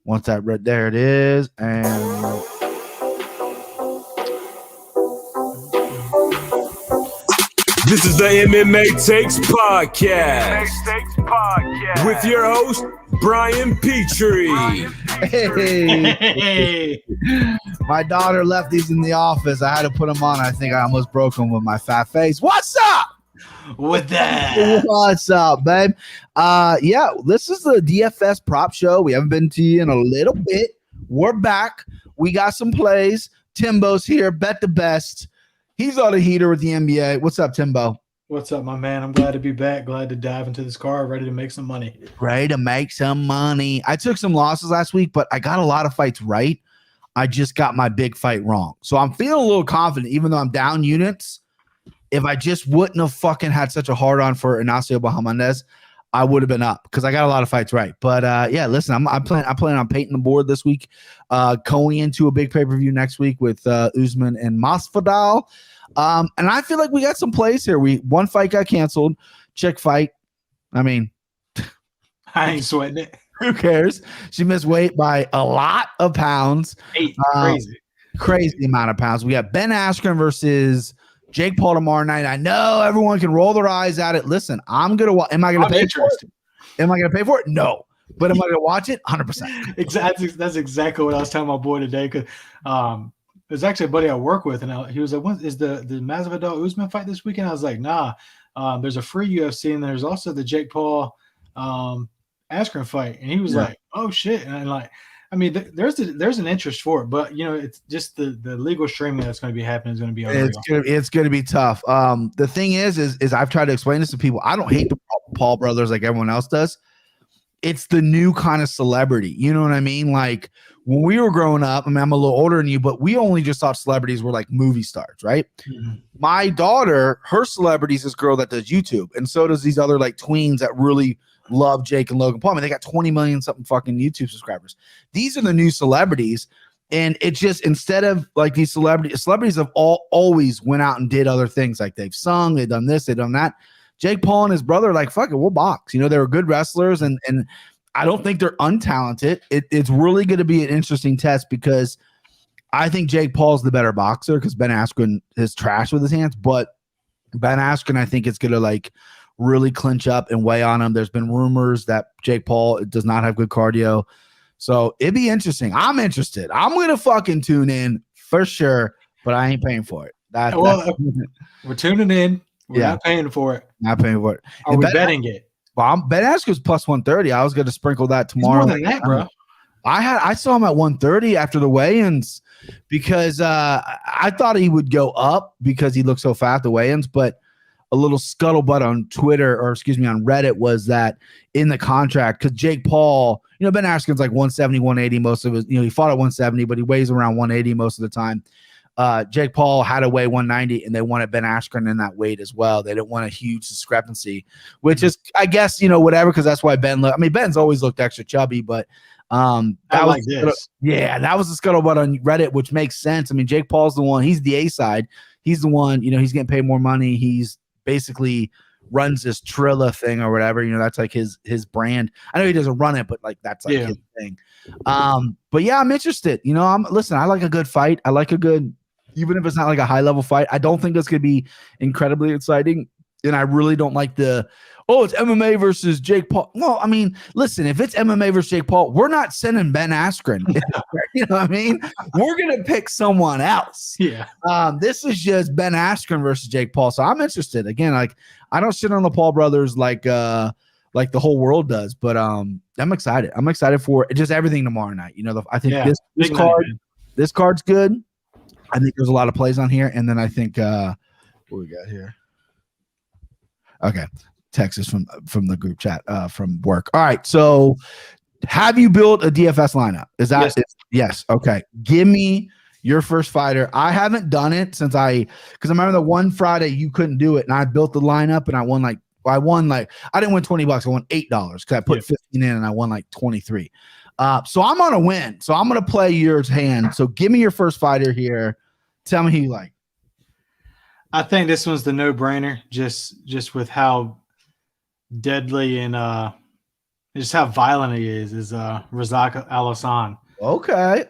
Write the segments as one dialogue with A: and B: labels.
A: Once that red, there it is, and
B: this is the MMA Takes Podcast with your host, Brian Petrie.
A: Hey. My daughter left these in the office. I had to put them on. I think I almost broke them with my fat face. What's up?
C: With that.
A: What's up, babe? Yeah, this is the DFS prop show. We haven't been to you in a little bit. We're back. We got some plays. Timbo's here. Bet the best. He's on a heater with the NBA. What's up, Timbo?
C: What's up, my man? I'm glad to be back. Glad to dive into this car. Ready to make some money.
A: Ready to make some money. I took some losses last week, but I got a lot of fights right. I just got my big fight wrong. So I'm feeling a little confident, even though I'm down units. If I just wouldn't have fucking had such a hard on for Ignacio Bahamondes, I would have been up because I got a lot of fights right. But yeah, listen, I'm planning on painting the board this week, going into a big pay-per-view next week with Usman and Masvidal. And I feel like we got some plays here. One fight got canceled, chick fight. I mean,
C: I ain't sweating it.
A: Who cares? She missed weight by a lot of pounds. Crazy amount of pounds. We got Ben Askren versus Jake Paul tomorrow night. I know everyone can roll their eyes at it. Listen, am I going to pay for it? Am I going to pay for it? No. But am I going to watch it? 100%.
C: Exactly. That's exactly what I was telling my boy today. Because there's actually a buddy I work with, and he was like, "What is the Masvidal Usman fight this weekend?" I was like, "Nah, there's a free UFC, and there's also the Jake Paul Askren fight." And he was like, "Oh shit!" And I'm like, I mean, there's an interest for it, but you know, it's just the legal streaming that's going to be happening is going to be unreal.
A: It's going to be tough. The thing is I've tried to explain this to people. I don't hate the Paul brothers like everyone else does. It's the new kind of celebrity. You know what I mean? Like when we were growing up, I mean, I'm a little older than you, but we only just thought celebrities were like movie stars, right? Mm-hmm. My daughter, her celebrity is this girl that does YouTube, and so does these other like tweens that really love Jake and Logan Paul. I mean, they got 20 million something fucking YouTube subscribers. These are the new celebrities. And it's just, instead of like these celebrities have always went out and did other things. Like they've sung, they've done this, they've done that. Jake Paul and his brother are like, fuck it, we'll box. You know, they were good wrestlers, and I don't think they're untalented. It's really going to be an interesting test because I think Jake Paul's the better boxer because Ben Askren is trash with his hands. But Ben Askren, I think it's going to like really clinch up and weigh on him. There's been rumors that Jake Paul does not have good cardio. So it'd be interesting. I'm interested. I'm going to fucking tune in for sure, but I ain't paying for it.
C: We're tuning in. We're not paying for it.
A: Not paying for it.
C: Are we betting it?
A: Well, Ben Askren's plus 130. I was going to sprinkle that tomorrow.
C: He's more than that, bro.
A: I saw him at 130 after the weigh-ins because I thought he would go up because he looked so fat at the weigh-ins, but a little scuttlebutt on Twitter, or excuse me, on Reddit, was that in the contract, because Jake Paul, you know, Ben Askren's like 170, 180 most of his, you know, he fought at 170, but he weighs around 180 most of the time. Jake Paul had to weigh 190, and they wanted Ben Askren in that weight as well. They didn't want a huge discrepancy, which is, I guess, you know, whatever, because that's why Ben's always looked extra chubby, but that was the scuttlebutt on Reddit, which makes sense. I mean, Jake Paul's the one, he's the A side. He's the one, you know, he's getting paid more money. He's basically runs this Trilla thing or whatever, you know, that's like his brand. I know he doesn't run it, but like that's like his thing. But yeah, I'm interested. You know, I like a good fight. I like a good, even if it's not like a high level fight. I don't think that's gonna be incredibly exciting. And I really don't like it's MMA versus Jake Paul. Well, I mean, listen, if it's MMA versus Jake Paul, we're not sending Ben Askren. You know what I mean? We're going to pick someone else.
C: Yeah.
A: This is just Ben Askren versus Jake Paul. So I'm interested. Again, like I don't shit on the Paul brothers like the whole world does, but I'm excited. I'm excited for just everything tomorrow night. You know, I think this card's good. I think there's a lot of plays on here. And then I think what we got here. Okay. Texas from the group chat from work. All right. So have you built a DFS lineup? Is that yes. Okay. Give me your first fighter. I haven't done it because I remember the one Friday you couldn't do it, and I built the lineup and I won I didn't win $20. I won $8 because I put 15 in and I won like 23. So I'm on a win. So I'm gonna play your hand. So give me your first fighter here. Tell me who you like.
C: I think this one's the no-brainer, just with how deadly and just how violent he is Razak Alhassan.
A: Okay.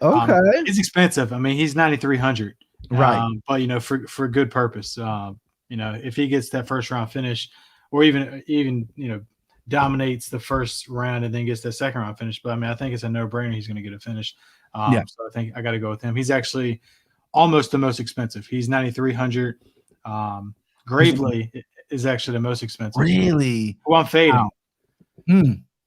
C: He's expensive. I mean, he's 9,300.
A: Right.
C: But for good purpose. If he gets that first round finish, or even dominates the first round and then gets the second round finish. But I mean, I think it's a no brainer. He's going to get a finish. So I think I got to go with him. He's actually almost the most expensive. He's 9,300. Gravely is actually the most expensive.
A: Really?
C: Who I'm fading.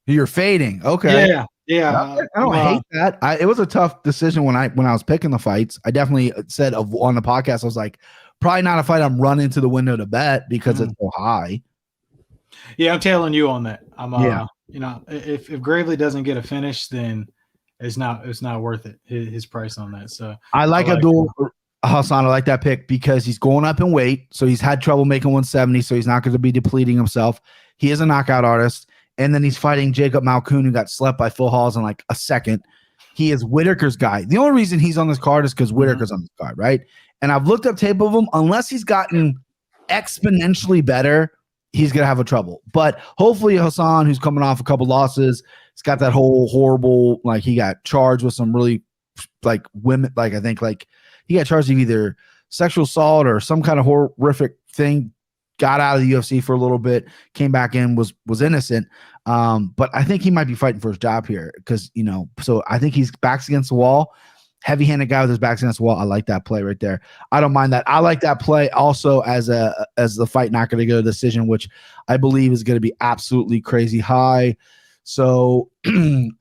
A: You're fading. Okay.
C: Yeah.
A: I don't hate that. It was a tough decision when I was picking the fights. I definitely said on the podcast, I was like, probably not a fight I'm running to the window to bet because it's so high.
C: Yeah, I'm tailing you on that. If Gravely doesn't get a finish, then it's not worth it. His price on that. So
A: I like Abdul Hassan. I like that pick because he's going up in weight, so he's had trouble making 170, so he's not going to be depleting himself. He is a knockout artist. And then he's fighting Jacob Malkoun, who got slept by Phil Hawes in like a second. He is Whittaker's guy. The only reason he's on this card is because Whittaker's on this card, right? And I've looked up tape of him. Unless he's gotten exponentially better, he's going to have a trouble. But hopefully Hassan, who's coming off a couple losses, he's got that whole horrible, like he got charged with some really like women, like I think like he got charged with either sexual assault or some kind of horrific thing. Got out of the UFC for a little bit, came back in, was innocent. But I think he might be fighting for his job here because, so I think he's backs against the wall. Heavy-handed guy with his backs against the wall. I like that play right there. I don't mind that. I like that play also as the fight not going to go to decision, which I believe is going to be absolutely crazy high. So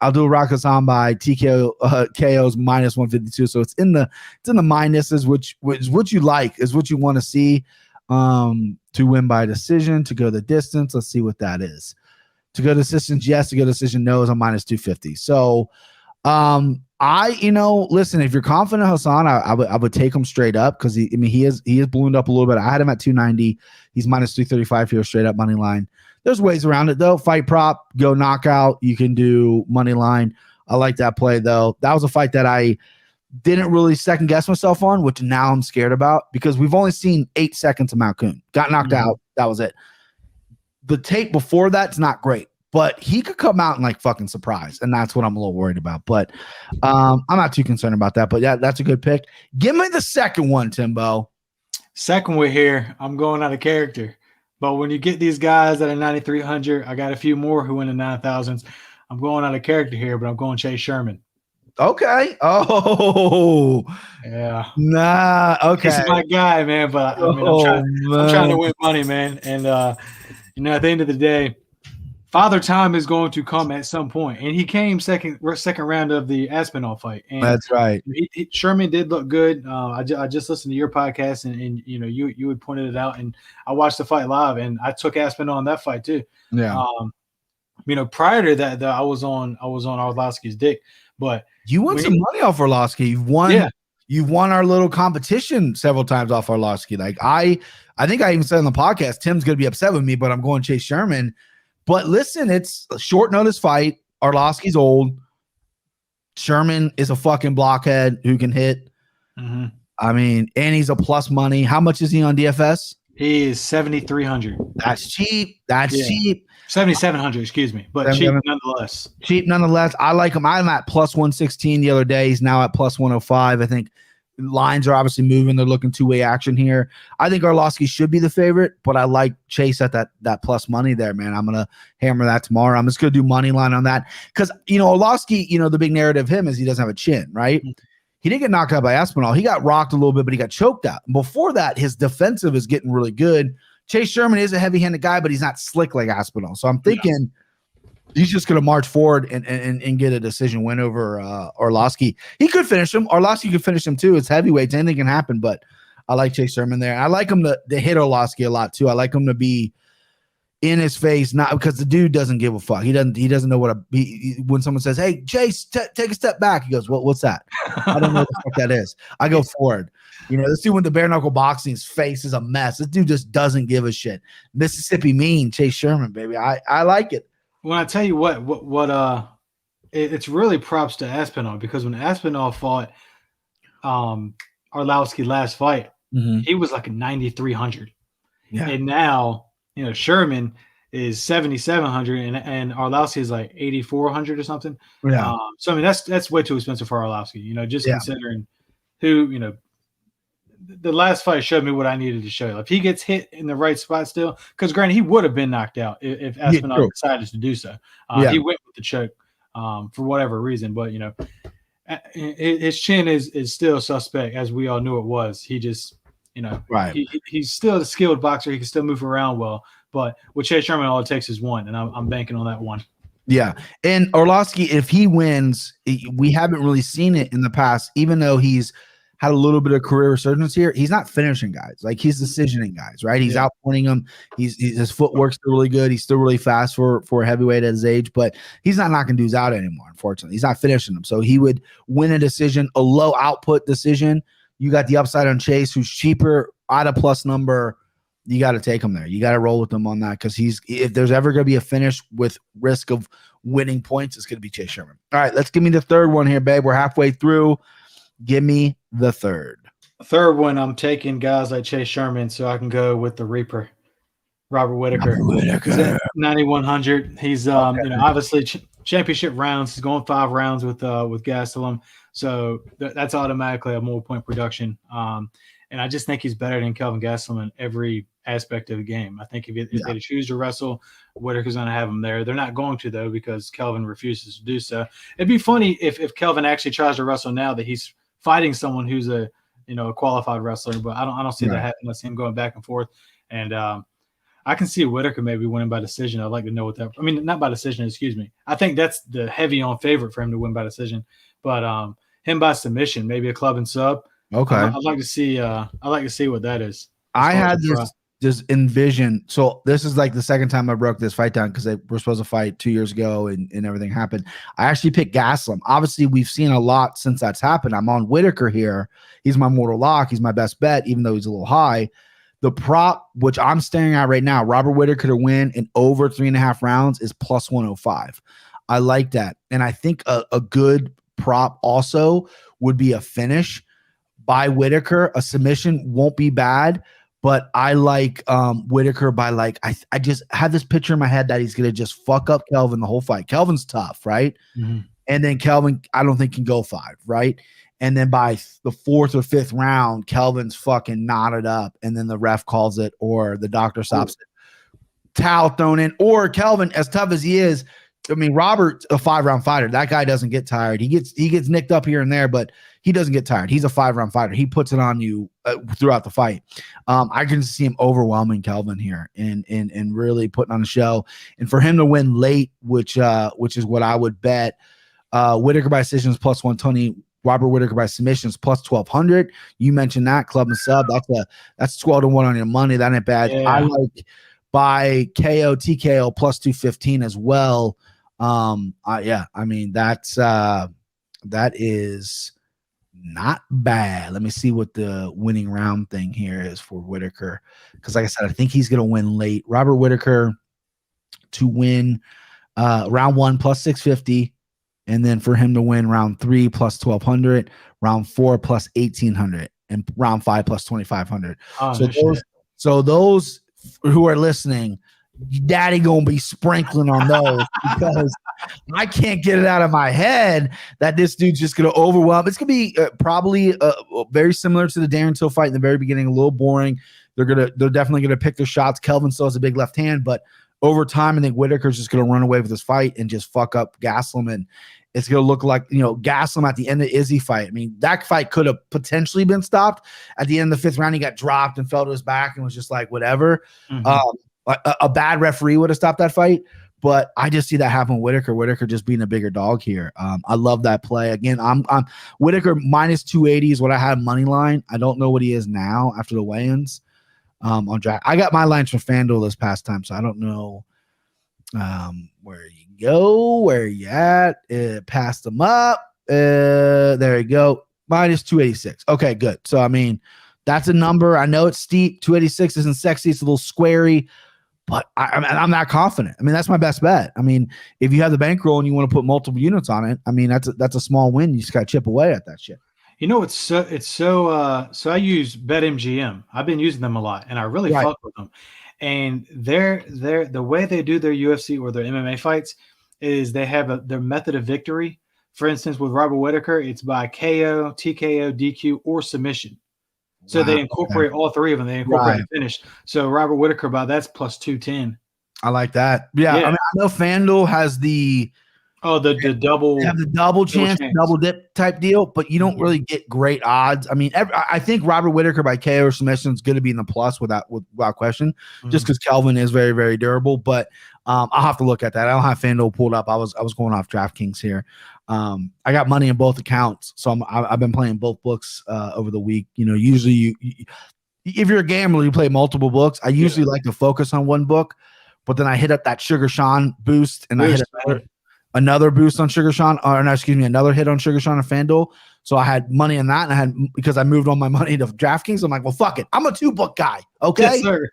A: I'll do Rakazan by TKO KO's minus 152. So it's in the minuses, which is what you like, is what you want to see. To win by decision, to go the distance. Let's see what that is. To go distance, yes. To go decision, no, is a minus 250. So, listen, if you're confident Hassan, I would take him straight up because he is ballooned up a little bit. I had him at 290. He's minus 335 here, straight up money line. There's ways around it though. Fight prop, go knockout. You can do money line. I like that play though. That was a fight that I didn't really second guess myself on, which now I'm scared about because we've only seen 8 seconds of Malkoun. Got knocked out. That was it. The tape before that's not great, but he could come out and like fucking surprise. And that's what I'm a little worried about. But I'm not too concerned about that. But yeah, that's a good pick. Give me the second one, Timbo.
C: Second one here. I'm going out of character. But when you get these guys that are 9,300, I got a few more who win the 9,000s. I'm going out of character here, but I'm going Chase Sherman.
A: Okay. Oh,
C: yeah.
A: Nah. Okay.
C: He's my guy, man. But I mean, I'm trying to win money, man. And at the end of the day, Father Time is going to come at some point, and he came second round of the Aspinall fight. And
A: that's right.
C: Sherman did look good. I just listened to your podcast, and you had pointed it out, and I watched the fight live, and I took Aspinall on that fight too.
A: Yeah.
C: Prior to that, though, I was on Orlovsky's dick. But
A: you won some money off Orlovsky. You've won our little competition several times off Orlovsky. Like I think I even said on the podcast, Tim's going to be upset with me, but I'm going Chase Sherman. But listen, it's a short notice fight. Orlovsky's old. Sherman is a fucking blockhead who can hit.
C: Mm-hmm.
A: I mean, and he's a plus money. How much is he on DFS?
C: He is 7,300.
A: That's cheap. That's cheap.
C: 7,700, excuse me, but cheap nonetheless.
A: Cheap nonetheless. I like him. I'm at plus 116 the other day. He's now at plus 105. I think lines are obviously moving. They're looking two-way action here. I think Orlovsky should be the favorite, but I like Chase at that plus money there, man. I'm gonna hammer that tomorrow. I'm just gonna do money line on that because Orlovsky. The big narrative of him is he doesn't have a chin, right? Mm-hmm. He didn't get knocked out by Aspinall. He got rocked a little bit, but he got choked out. Before that, his defensive is getting really good. Chase Sherman is a heavy-handed guy, but he's not slick like Aspinall. So I'm thinking he's just going to march forward and get a decision win over Orlovsky. He could finish him. Orlovsky could finish him too. It's heavyweights. Anything can happen, but I like Chase Sherman there. I like him to hit Orlovsky a lot too. I like him to be in his face, not because the dude doesn't give a fuck. He doesn't know what when someone says, "Hey, Chase, take a step back," he goes, "What's that?" I don't know what the fuck that is. I go forward. This dude with the bare knuckle boxing, his face is a mess. This dude just doesn't give a shit. Mississippi mean, Chase Sherman, baby. I like it.
C: When I tell you it's really props to Aspinall because when Aspinall fought Orlovsky last fight, he was like a 9,300. Yeah. And now, Sherman is 7,700, and Orlovsky is like 8,400 or something.
A: Yeah.
C: So I mean that's way too expensive for Orlovsky. Just
A: Yeah.
C: considering who the last fight showed me what I needed to show. If he gets hit in the right spot still, because granted he would have been knocked out if Aspinall decided to do so. He went with the choke for whatever reason, but his chin is still suspect, as we all knew it was. He just
A: right.
C: He's still a skilled boxer. He can still move around well. But with Chase Sherman, all it takes is one, and I'm banking on that one.
A: Yeah. And Orlovsky, if he wins, we haven't really seen it in the past, even though he's had a little bit of career resurgence here. He's not finishing guys. Like, he's decisioning guys, right? He's outpointing them. His footwork's still really good. He's still really fast for a heavyweight at his age, but he's not knocking dudes out anymore, unfortunately. He's not finishing them. So he would win a decision, a low output decision. You got the upside on Chase, who's cheaper at a plus number. You got to take him there. You got to roll with him on that, because if there's ever going to be a finish with risk of winning points, it's going to be Chase Sherman. All right, let's give me the third one here, babe. We're halfway through. Give me the third.
C: Third one, I'm taking guys like Chase Sherman, so I can go with the Reaper, Robert Whittaker. 9,100. He's obviously championship rounds. He's going 5 rounds with Gastelum, so that's automatically a more point production. And I just think he's better than Kelvin Gastelum in every aspect of the game. I think if they choose to wrestle, Whittaker's going to have him there. They're not going to, though, because Kelvin refuses to do so. It'd be funny if Kelvin actually tries to wrestle now that he's fighting someone who's a qualified wrestler, but I don't see that happening. I see him going back and forth, and I can see Whittaker maybe winning by decision. I'd like to know what that. I mean, not by decision. Excuse me. I think that's the heavy on favorite for him to win by decision, but him by submission, maybe a club and sub.
A: Okay.
C: I'd like to see. I'd like to see what that is.
A: I had this envision. So this is like the second time I broke this fight down, because they were supposed to fight 2 years ago and everything happened. I actually picked Gastelum. Obviously, we've seen a lot since that's happened. I'm on Whittaker here. He's my mortal lock. He's my best bet, even though he's a little high. The prop, which I'm staring at right now, Robert Whittaker to win in over 3.5 rounds, is plus 105. I like that. And I think a good prop also would be a finish by Whittaker. A submission won't be bad, but I like Whittaker by I just had this picture in my head that he's going to just fuck up Kelvin the whole fight. Kelvin's tough, right? Mm-hmm. And then Kelvin, I don't think, can go 5, right? And then by the 4th or 5th round, Kelvin's fucking knotted up, and then the ref calls it, or the doctor stops it. Towel thrown in, or Kelvin, as tough as he is, I mean, Robert's a 5-round fighter. That guy doesn't get tired. He gets nicked up here and there, but he doesn't get tired. He's a 5-round fighter. He puts it on you throughout the fight. I can see him overwhelming Kelvin here and really putting on a show. And for him to win late, which is what I would bet, Whittaker by decisions plus 120. Robert Whittaker by submissions plus 1,200. You mentioned that club and sub. That's 12-1 on your money. That ain't bad. Yeah. I like by KO TKO plus 215 as well. I mean, that is not bad. Let me see what the winning round thing here is for Whittaker, because like I said, I think he's gonna win late. Robert Whittaker to win round 1 plus 650, and then for him to win round 3 plus 1,200, round 4 plus 1,800, and round 5 plus 2,500. So those who are listening, daddy gonna be sprinkling on those, because I can't get it out of my head that this dude's just gonna overwhelm. It's gonna be probably very similar to the Darren Till fight in the very beginning, a little boring. They're definitely gonna pick their shots. Kelvin still has a big left hand, but over time, I think Whittaker's just gonna run away with this fight and just fuck up Gastelum, and it's gonna look like Gastelum at the end of the Izzy fight. I mean, that fight could have potentially been stopped at the end of the 5th round. He got dropped and fell to his back and was just like whatever. Mm-hmm. A bad referee would have stopped that fight, but I just see that happen with Whittaker. Whittaker just being a bigger dog here. I love that play. Again, I'm Whittaker minus 280 is what I had money line. I don't know what he is now after the weigh-ins. On track, I got my lines from FanDuel this past time, so I don't know where you go, where you at. Passed them up. There you go. Minus 286. Okay, good. So I mean, that's a number. I know it's steep. 286 isn't sexy. It's a little squarey. But I'm not confident. I mean, that's my best bet. I mean, if you have the bankroll and you want to put multiple units on it, I mean, that's a small win. You just got to chip away at that shit.
C: So I use BetMGM. I've been using them a lot, and I really fuck with them. And the way they do their UFC or their MMA fights is they have their method of victory. For instance, with Robert Whittaker, it's by KO, TKO, DQ, or submission. So they incorporate all three of them. They incorporate the finish. So Robert Whittaker, by that's plus 210.
A: I like that. Yeah. I mean, I know FanDuel has the
C: double.
A: They have the double chance, double dip type deal, but you don't really get great odds. I mean, I think Robert Whittaker by KO or submission is going to be in the plus without question, just because Kelvin is very, very durable. But I'll have to look at that. I don't have FanDuel pulled up. I was going off DraftKings here. I got money in both accounts, so I've been playing both books over the week. You know, usually you if you're a gambler, you play multiple books. I usually like to focus on one book, but then I hit up that Sugar Sean boost, and I hit another boost on Sugar Sean, another hit on Sugar Sean and FanDuel. So I had money in that, and because I moved all my money to DraftKings, I'm like, well, fuck it, I'm a 2-book guy, okay?
C: Yes, sir.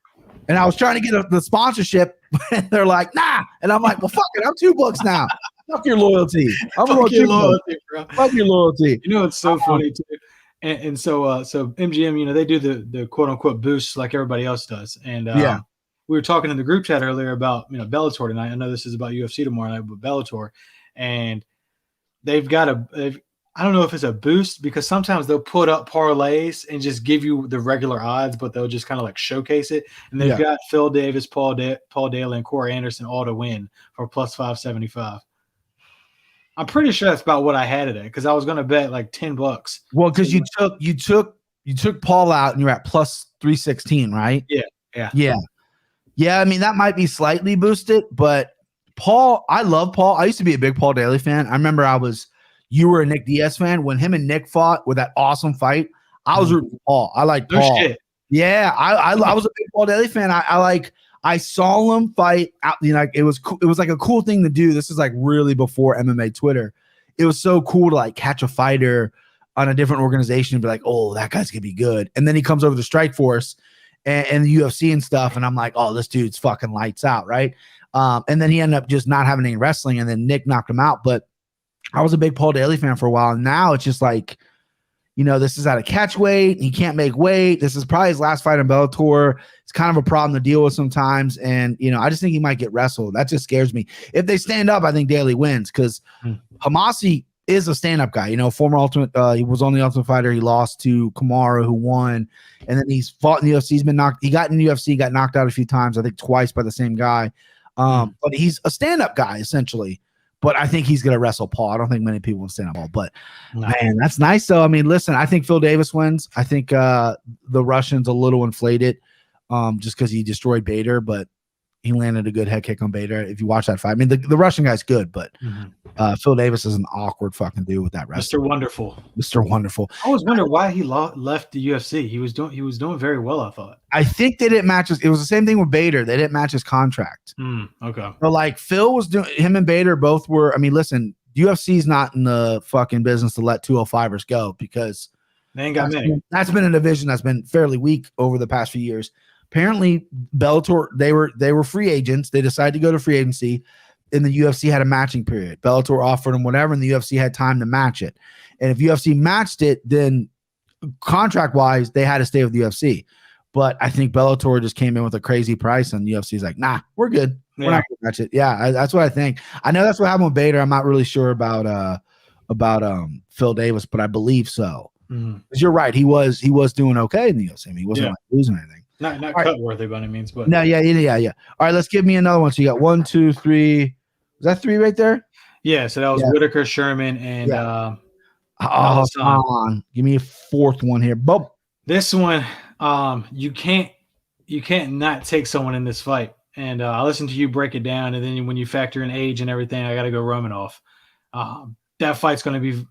A: And I was trying to get the sponsorship, and they're like, nah, and I'm like, well, fuck it, I'm 2 books now. Fuck your loyalty. I'm
C: fuck your loyalty, bro.
A: Fuck your loyalty.
C: You know, it's so funny too. And so MGM, you know, they do the quote unquote boosts like everybody else does. And we were talking in the group chat earlier about, you know, Bellator tonight. I know this is about UFC tomorrow night, but Bellator, and they've got I don't know if it's a boost, because sometimes they'll put up parlays and just give you the regular odds, but they'll just kind of like showcase it. And they've got Phil Davis, Paul Daly, and Corey Anderson all to win for plus 575. I'm pretty sure that's about what I had it at, because I was going to bet like $10.
A: Well, because you took Paul out and you're at plus 316, right? Yeah. I mean, that might be slightly boosted, but Paul, I love Paul. I used to be a big Paul Daly fan. I remember you were a Nick Diaz fan when him and Nick fought with that awesome fight. I was rooting for Paul. I like Paul. Shit. Yeah, I was a big Paul Daly fan. I saw him fight out. You know, it was like a cool thing to do. This is like really before MMA Twitter. It was so cool to like catch a fighter on a different organization and be like, oh, that guy's gonna be good. And then he comes over to Strikeforce and the UFC and stuff, and I'm like, oh, this dude's fucking lights out, right? And then he ended up just not having any wrestling, and then Nick knocked him out. But I was a big Paul Daly fan for a while, and now it's just like, you know, this is at a catch weight. He can't make weight. This is probably his last fight in Bellator. It's kind of a problem to deal with sometimes. And, you know, I just think he might get wrestled. That just scares me. If they stand up, I think Daly wins, because Hamasi is a stand-up guy. You know, former Ultimate, he was on the Ultimate Fighter. He lost to Kamaru, who won. And then he's fought in the UFC. He's been knocked. He got in the UFC, got knocked out a few times, I think twice by the same guy. But he's a stand-up guy, essentially. But I think he's going to wrestle Paul. I don't think many people will stand up Paul. But, man, that's nice. So, I mean, listen, I think Phil Davis wins. I think the Russian's a little inflated just because he destroyed Bader, but he landed a good head kick on Bader. If you watch that fight, I mean, the Russian guy's good, but Phil Davis is an awkward fucking dude with that wrestling. Mr. Wonderful.
C: I always wondered why he left the UFC. He was doing very well, I thought.
A: I think they didn't match it was the same thing with Bader. They didn't match his contract.
C: Okay.
A: But like Phil was doing, him and Bader both were. I mean, listen, UFC's not in the fucking business to let 205ers go, because
C: they ain't got many.
A: That's been a division that's been fairly weak over the past few years. Apparently, Bellator, they were free agents. They decided to go to free agency, and the UFC had a matching period. Bellator offered them whatever, and the UFC had time to match it. And if UFC matched it, then contract-wise, they had to stay with the UFC. But I think Bellator just came in with a crazy price, and the UFC's like, nah, we're good. We're not going to match it. Yeah, that's what I think. I know that's what happened with Bader. I'm not really sure about Phil Davis, but I believe so. Because you're right. He was doing okay in the UFC. I mean, he wasn't like losing anything.
C: Not cut worthy by any means, but
A: no, yeah. All right, let's give me another one. So you got 1, 2, 3. Was that 3 right there?
C: Yeah. So that was Whittaker, Sherman, and
A: Alhassan. Give me a fourth one here. Boom.
C: This one, you can't not take someone in this fight. And I listened to you break it down, and then when you factor in age and everything, I got to go Romanov. That fight's going to be,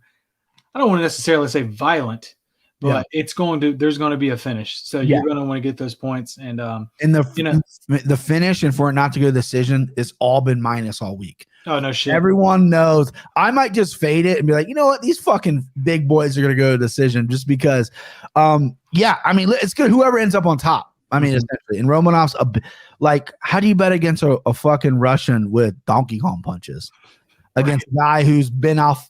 C: I don't want to necessarily say violent, but there's going to be a finish. So you're going to want to get those points. And
A: the finish, and for it not to go to decision, it's all been minus all week.
C: Oh, no shit.
A: Everyone knows. I might just fade it and be like, you know what? These fucking big boys are going to go to decision just because. I mean, it's good. Whoever ends up on top. I mean, essentially. And Romanov's like, how do you bet against a fucking Russian with Donkey Kong punches? against a guy who's been off.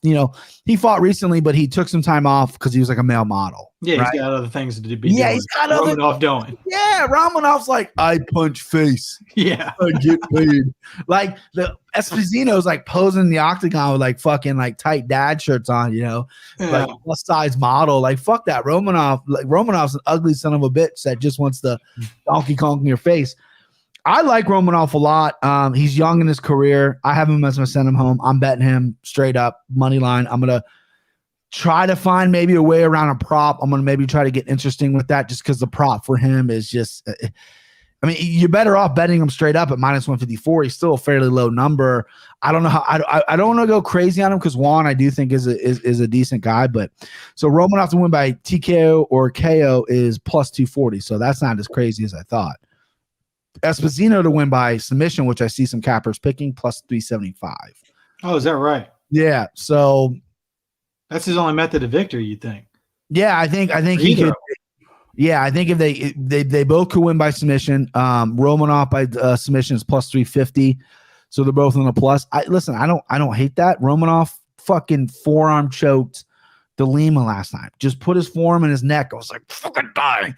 A: He fought recently, but he took some time off because he was like a male model.
C: Yeah,
A: right?
C: he's got other things to be
A: Yeah,
C: doing.
A: he's got other
C: Romanov doing.
A: Yeah, Romanov's like, I punch face.
C: Yeah.
A: I get paid. Like the Esposito's like posing in the octagon with like fucking like tight dad shirts on, like plus size model. Like fuck that. Romanov's an ugly son of a bitch that just wants to Donkey Kong in your face. I like Romanov a lot. He's young in his career. I have him as my send him home. I'm betting him straight up money line. I'm gonna try to find maybe a way around a prop. I'm going to maybe try to get interesting with that just because the prop for him is just, you're better off betting him straight up at minus 154. He's still a fairly low number. I don't know how, I don't want to go crazy on him because Juan, I do think is a decent guy, but so Romanov to win by TKO or KO is plus 240. So that's not as crazy as I thought. Esposito to win by submission, which I see some cappers picking, plus 375.
C: Oh, is that right?
A: Yeah. So
C: that's his only method of victory, you think?
A: Yeah, I think he could. Yeah, I think if they both could win by submission, Romanov by submission is plus 350, so they're both on the plus. I don't hate that. Romanov fucking forearm choked De Lima last night. Just put his forearm in his neck. I was like, fucking die.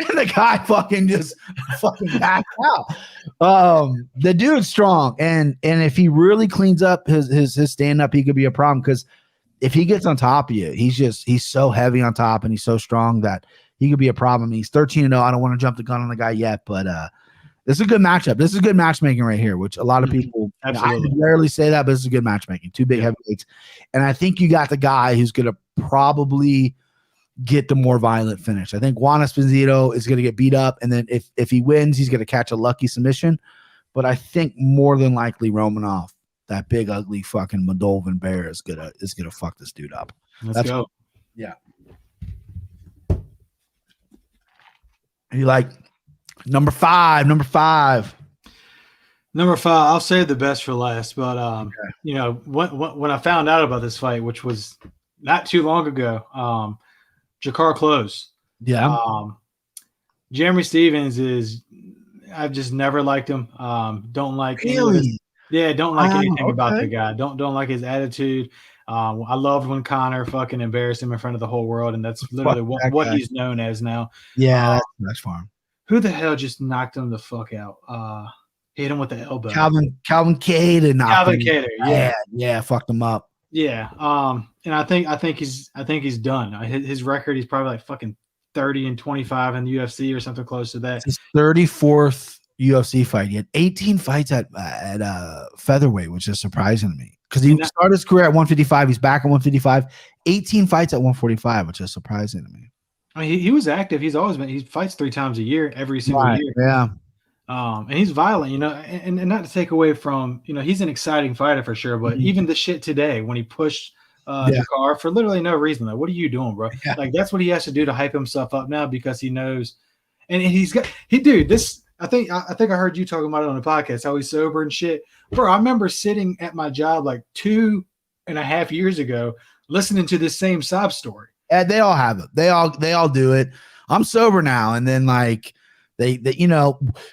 A: And the guy fucking backed out. The dude's strong, and if he really cleans up his stand up, he could be a problem because if he gets on top of you, he's so heavy on top and he's so strong that he could be a problem. He's 13-0. I don't want to jump the gun on the guy yet, but this is a good matchup. This is good matchmaking right here, which a lot of people I rarely say that, but this is good matchmaking. Two big heavyweights, and I think you got the guy who's going to probably get the more violent finish. I think Juan Esposito is going to get beat up, and then if he wins, he's going to catch a lucky submission. But I think more than likely Romanov, that big ugly fucking Moldovan bear, is gonna fuck this dude up.
C: Let's go.
A: Yeah. You like number five?
C: I'll save the best for last. But when I found out about this fight, which was not too long ago, Jakar Close.
A: Yeah.
C: Jeremy Stevens I've just never liked him. Don't like
A: really.
C: Don't like anything about the guy. Don't like his attitude. I loved when Connor fucking embarrassed him in front of the whole world, and that's literally what he's known as now.
A: Yeah, that's fine.
C: Who the hell just knocked him the fuck out? Hit him with the elbow.
A: Calvin Kattar.
C: Calvin Kattar.
A: Yeah, fucked him up.
C: Yeah. And I think he's done. His record, he's probably like fucking 30-25 in the UFC or something close to that.
A: His 34th UFC fight. He had 18 fights at featherweight, which is surprising to me because he started his career at 155. He's back at 155. 18 fights at 145, which is surprising to me.
C: I mean, he was active. He fights 3 times a year, every single year.
A: Yeah.
C: And he's violent, and not to take away from, he's an exciting fighter for sure. But even the shit today when he pushed Jakar for literally no reason, like, what are you doing, bro? Yeah. Like, that's what he has to do to hype himself up now because he knows, and this. I think I heard you talking about it on the podcast, how he's sober and shit. Bro, I remember sitting at my job like 2.5 years ago listening to this same sob story.
A: And they all have it. They all do it. I'm sober now. And then like they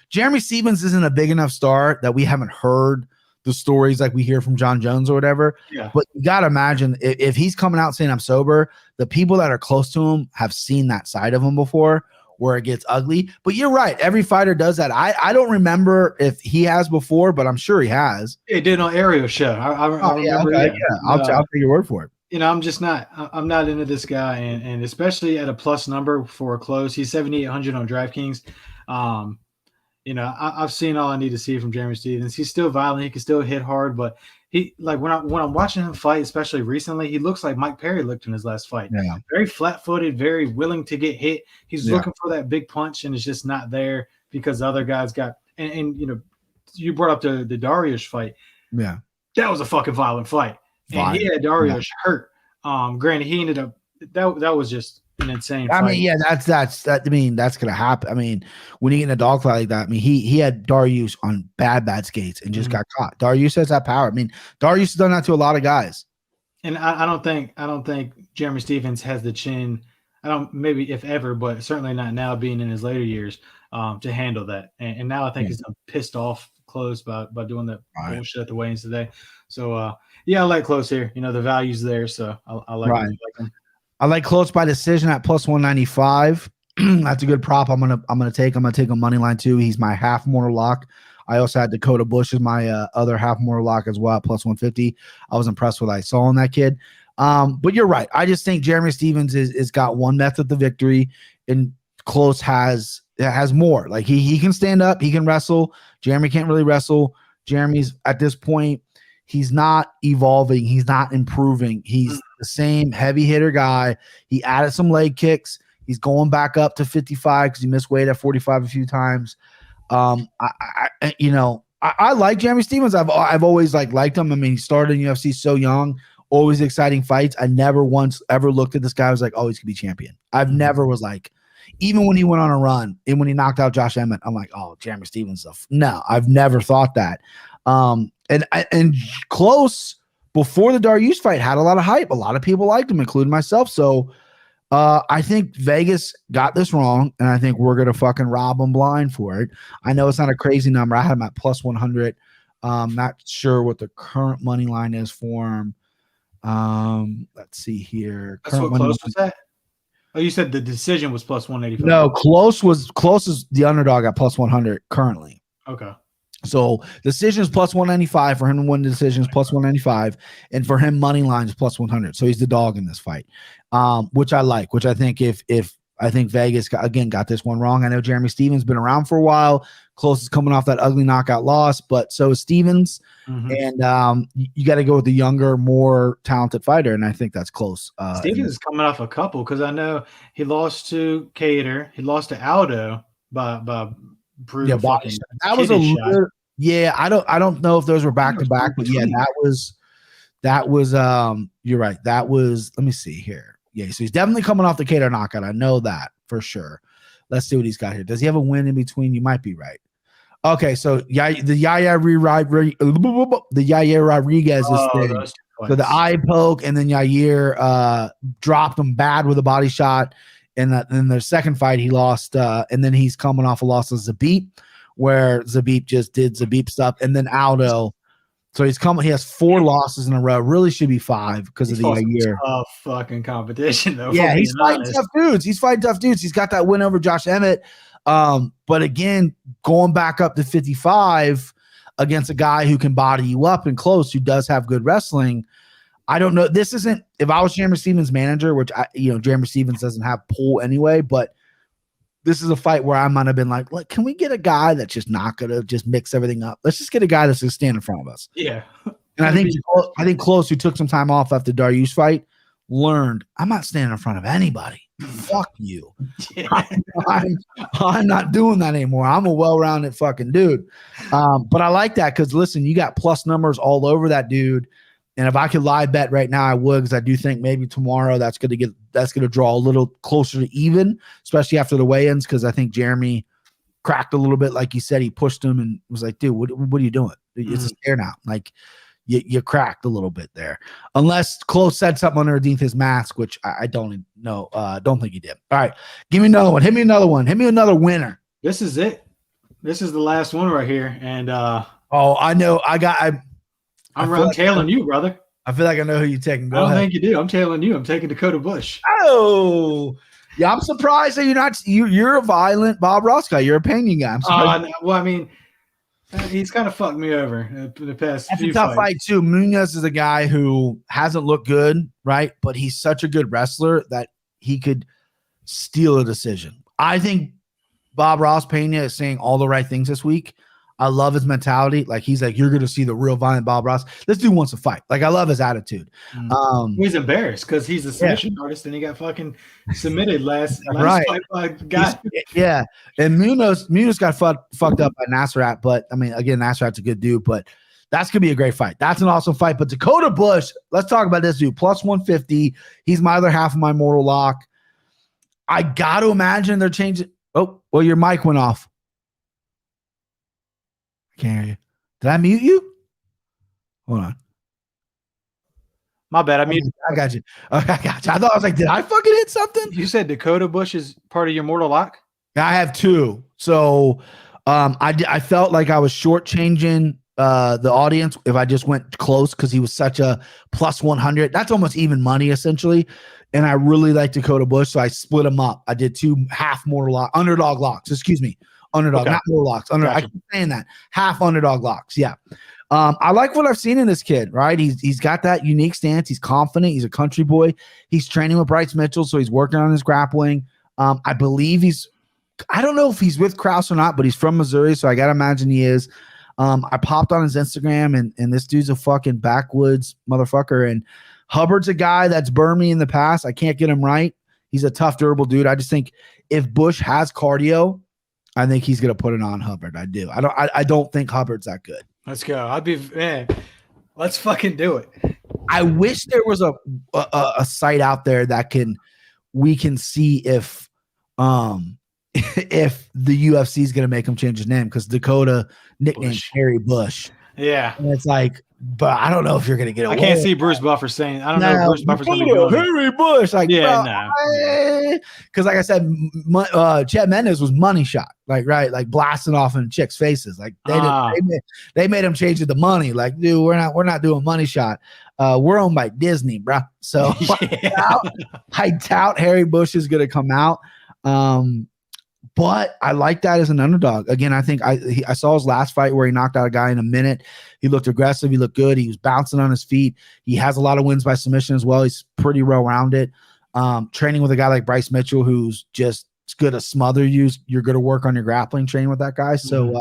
A: Jeremy Stevens isn't a big enough star that we haven't heard the stories like we hear from John Jones or whatever.
C: Yeah.
A: But you got to imagine if he's coming out saying I'm sober, the people that are close to him have seen that side of him before, where it gets ugly. But you're right. Every fighter does that. I don't remember if he has before, but I'm sure he has.
C: He did on Ariel's show. I remember.
A: Okay, yeah. I'll take your word for it.
C: I'm not into this guy. And especially at a plus number for a close, he's 7,800 on DraftKings. I've seen all I need to see from Jeremy Stevens. He's still violent. He can still hit hard, but he like when I'm watching him fight, especially recently, he looks like Mike Perry looked in his last fight.
A: Yeah.
C: Very flat-footed, very willing to get hit. He's looking for that big punch, and it's just not there because the other guys got. And you brought up the Dariush fight.
A: Yeah,
C: that was a fucking violent fight, and he had Dariush hurt. Granted, he ended up that was just an insane fight.
A: I mean, yeah, that's gonna happen. I mean, when you get in a dogfight like that, I mean, he had Dariush on bad skates and just got caught. Dariush has that power. I mean, Dariush has done that to a lot of guys.
C: And I don't think Jeremy Stevens has the chin. Maybe if ever, but certainly not now, being in his later years, to handle that. And now I think he's pissed off close by doing that bullshit at the weigh-ins today. So yeah, I like close here. You know, the value's there, so I like them.
A: I like close by decision at plus 195. That's a good prop. I'm gonna take a money line too. He's my half mortal lock. I also had Dakota Bush as my other half mortal lock as well at plus 150. I was impressed with what I saw in that kid. But you're right. I just think Jeremy Stephens is got one method to victory, and close has more. Like he can stand up, he can wrestle. Jeremy can't really wrestle. Jeremy's at this point, he's not evolving, he's not improving. He's the same heavy hitter guy. He added some leg kicks. He's going back up to 55 because he missed weight at 45 a few times. I like Jeremy Stephens. I've always liked him. I mean, he started in UFC so young, always exciting fights. I never once ever looked at this guy. I was like, oh, he's gonna be champion. I've never was like, even when he went on a run and when he knocked out Josh Emmett, I'm like, oh, Jeremy Stephens stuff. No, I've never thought that. And close before the Dariush fight had a lot of hype. A lot of people liked him, including myself. So I think Vegas got this wrong, and I think we're gonna fucking rob them blind for it. I know it's not a crazy number. I had him at plus 100. Not sure what the current money line is for him. Let's see here.
C: That's what close was at. Oh, you said the decision was plus 185.
A: No, close is the underdog at plus 100 currently.
C: Okay.
A: So decision is plus 195 for him to win the decision is plus 195, and for him money line is plus 100. So he's the dog in this fight, which I like. Which I think if I think Vegas got this one wrong. I know Jeremy Stephens been around for a while. Close is coming off that ugly knockout loss, but so is Stephens. And you got to go with the younger, more talented fighter, and I think that's close.
C: Stephens is coming off a couple because I know he lost to Cater, he lost to Aldo by brutal fucking
A: that was a little, yeah. I don't know if those were back to back, but yeah, that was you're right. That was, let me see here. Yeah, so he's definitely coming off the Cater knockout. I know that for sure. Let's see what he's got here. Does he have a win in between? You might be right. Okay, so the Yaya Rodriguez is thing. So the eye poke, and then Yair dropped him bad with a body shot. And in their second fight, he lost, and then he's coming off a loss to Zabit, where Zabit just did Zabit stuff, and then Aldo. So he has 4 losses in a row. Really should be 5 because of the Yair.
C: Tough fucking competition, though.
A: Yeah, he's fighting tough dudes. He's got that win over Josh Emmett. But again, going back up to 55 against a guy who can body you up and close, who does have good wrestling. I don't know. This isn't, if I was Jeremy Stephens' manager, which Jeremy Stephens doesn't have pull anyway, but this is a fight where I might have been like, look, can we get a guy that's just not going to just mix everything up? Let's just get a guy that's going to stand in front of us.
C: Yeah.
A: And I think Close, who took some time off after Dariush fight, learned, I'm not standing in front of anybody. Fuck you. Yeah. I'm not doing that anymore. I'm a well-rounded fucking dude. But I like that because, listen, you got plus numbers all over that dude. And if I could live bet right now, I would, because I do think maybe tomorrow that's going to draw a little closer to even, especially after the weigh-ins, because I think Jeremy cracked a little bit, like you said. He pushed him and was like, "Dude, what are you doing? It's a stare now." Like you cracked a little bit there, unless Close said something underneath his mask, which I don't know. Don't think he did. All right, give me another one. Hit me another one. Hit me another winner.
C: This is it. This is the last one right here, and
A: I know.
C: I'm tailing you, brother.
A: I feel like I know who you're taking.
C: I don't think you do. I'm tailing you. I'm taking Dakota Bush.
A: Oh, yeah. I'm surprised that you're not. You're a violent Bob Ross guy. You're a painting guy.
C: Well, I mean, he's kind of fucked me over in the past.
A: That's a tough fight too. Munoz is a guy who hasn't looked good, right? But he's such a good wrestler that he could steal a decision. I think Bob Ross Pena is saying all the right things this week. I love his mentality. Like, he's like, you're going to see the real violent Bob Ross. This dude wants to fight. Like, I love his attitude.
C: He's embarrassed because he's a submission artist and he got fucking submitted last
A: right.
C: fight by a guy.
A: Yeah. And Munoz got fucked up by Nasrat. But, I mean, again, Nasrat's a good dude. But that's going to be a great fight. That's an awesome fight. But Dakota Bush, let's talk about this dude. Plus 150. He's my other half of my mortal lock. I got to imagine they're changing. Oh, well, your mic went off. Can't hear you. Did I mute you? Hold on.
C: My bad. I muted.
A: I got you. Okay, I got you. I thought I was like, did I fucking hit something?
C: You said Dakota Bush is part of your mortal lock?
A: I have 2. So I felt like I was shortchanging the audience if I just went close because he was such a plus 100. That's almost even money essentially. And I really like Dakota Bush, so I split them up. I did 2 half underdog locks. Excuse me, underdog, not more locks. Gotcha. I keep saying that half underdog locks. Yeah. I like what I've seen in this kid, right? He's got that unique stance. He's confident. He's a country boy. He's training with Bryce Mitchell, so he's working on his grappling. I believe I don't know if he's with Krause or not, but he's from Missouri, so I got to imagine he is. I popped on his Instagram, and this dude's a fucking backwoods motherfucker. And Hubbard's a guy that's burned me in the past. I can't get him right. He's a tough, durable dude. I just think if Bush has cardio, I think he's going to put it on Hubbard. I do. I don't think Hubbard's that good.
C: Let's go. Let's fucking do it.
A: I wish there was a site out there that we can see if the UFC is going to make him change his name, because Dakota nicknamed Harry Bush.
C: Yeah.
A: And it's like, but I don't know if you're going to get away.
C: I can't see Bruce Buffer saying, I don't know if Bruce Buffer's going to be doing
A: Harry Bush. Like,
C: yeah,
A: because like I said, Chet Mendes was money shot, like blasting off in chicks' faces. Like they made him change it to money. Like, dude, we're not doing money shot. We're owned by Disney, bro. So I doubt Harry Bush is going to come out. But I like that as an underdog. Again, I think I saw his last fight where he knocked out a guy in a minute. He looked aggressive. He looked good. He was bouncing on his feet. He has a lot of wins by submission as well. He's pretty well-rounded. Training with a guy like Bryce Mitchell, who's just good to smother you. You're going to work on your grappling training with that guy. So,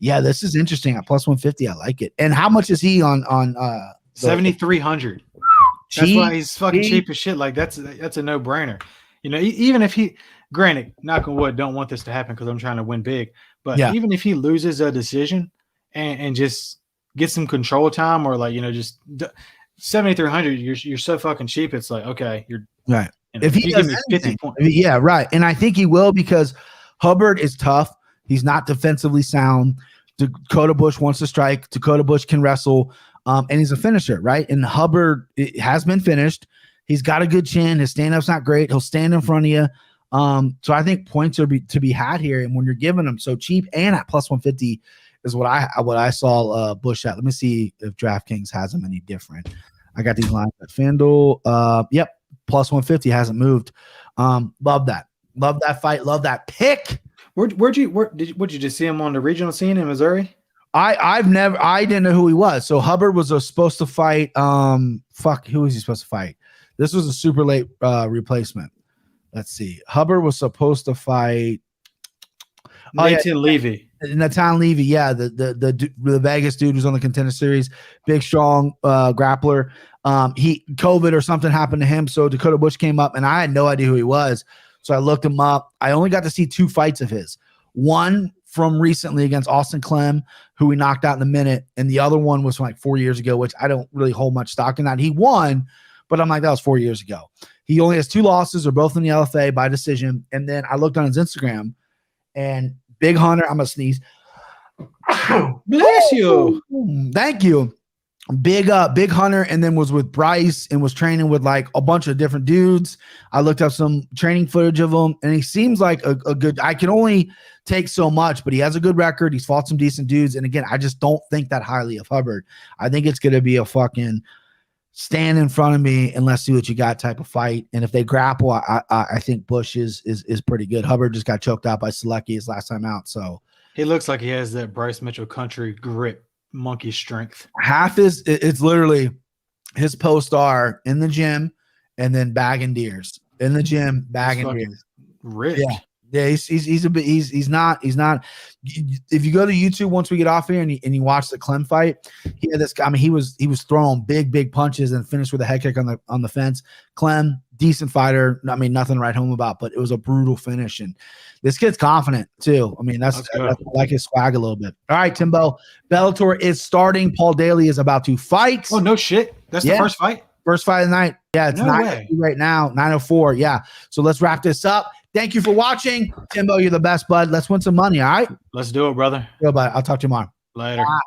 A: yeah, this is interesting. At plus 150, I like it. And how much is he on
C: 7,300? That's why he's fucking cheap as shit. Like, that's a no-brainer. You know, even if he – granted, knock on wood, don't want this to happen because I'm trying to win big. But even if he loses a decision and just get some control time, or like, you know, just 7,300, you're so fucking cheap. It's like, okay, you're
A: right.
C: You know,
A: if he does
C: me 50 points.
A: Yeah, right. And I think he will, because Hubbard is tough. He's not defensively sound. Dakota Bush wants to strike. Dakota Bush can wrestle. And he's a finisher, right? And Hubbard has been finished. He's got a good chin. His stand-up's not great. He'll stand in front of you. So I think points are to be had here, and when you're giving them so cheap and at plus 150 is what I saw Bush at. Let me see if DraftKings has them any different. I got these lines at FanDuel. Yep, plus 150 hasn't moved. Love that fight. Love that pick.
C: Would you just see him on the regional scene in Missouri?
A: I didn't know who he was. So Hubbard was supposed to fight. Who was he supposed to fight? This was a super late replacement. Let's see. Hubbard was supposed to fight
C: Nathan Levy.
A: Natan Levy, yeah, the Vegas dude who's on the Contender Series, big, strong grappler. He COVID or something happened to him, so Dakota Bush came up, and I had no idea who he was. So I looked him up. I only got to see 2 fights of his. One from recently against Austin Clem, who he knocked out in a minute, and the other one was from like 4 years ago, which I don't really hold much stock in that. He won, but I'm like, that was 4 years ago. He only has 2 losses, or both in the LFA by decision. And then I looked on his Instagram, and Big Hunter, I'm going to sneeze.
C: Bless you.
A: Thank you. Big Hunter, and then was with Bryce and was training with like a bunch of different dudes. I looked up some training footage of him, and he seems like a good – I can only take so much, but he has a good record. He's fought some decent dudes. And again, I just don't think that highly of Hubbard. I think it's going to be a fucking – stand in front of me and let's see what you got type of fight. And if they grapple, I think Bush is pretty good. Hubbard just got choked out by Selecki his last time out. So
C: he looks like he has that Bryce Mitchell country grip, monkey strength.
A: It's literally his post are in the gym and then bagging deers in the gym, bagging deers.
C: Rich.
A: Yeah, he's not. If you go to YouTube once we get off here and you watch the Clem fight, he had this guy. I mean, he was throwing big punches and finished with a head kick on the fence. Clem, decent fighter. I mean, nothing to write home about, but it was a brutal finish. And this kid's confident too. I mean, that's I like his swag a little bit. All right, Timbo. Bellator is starting. Paul Daly is about to fight.
C: Oh no shit! That's the first fight.
A: First fight of the night. Yeah, it's 9:02 right now. 9:04. Yeah. So let's wrap this up. Thank you for watching. Timbo, you're the best, bud. Let's win some money, all right?
C: Let's do it, brother.
A: Yo, bud. I'll talk to you tomorrow.
C: Later.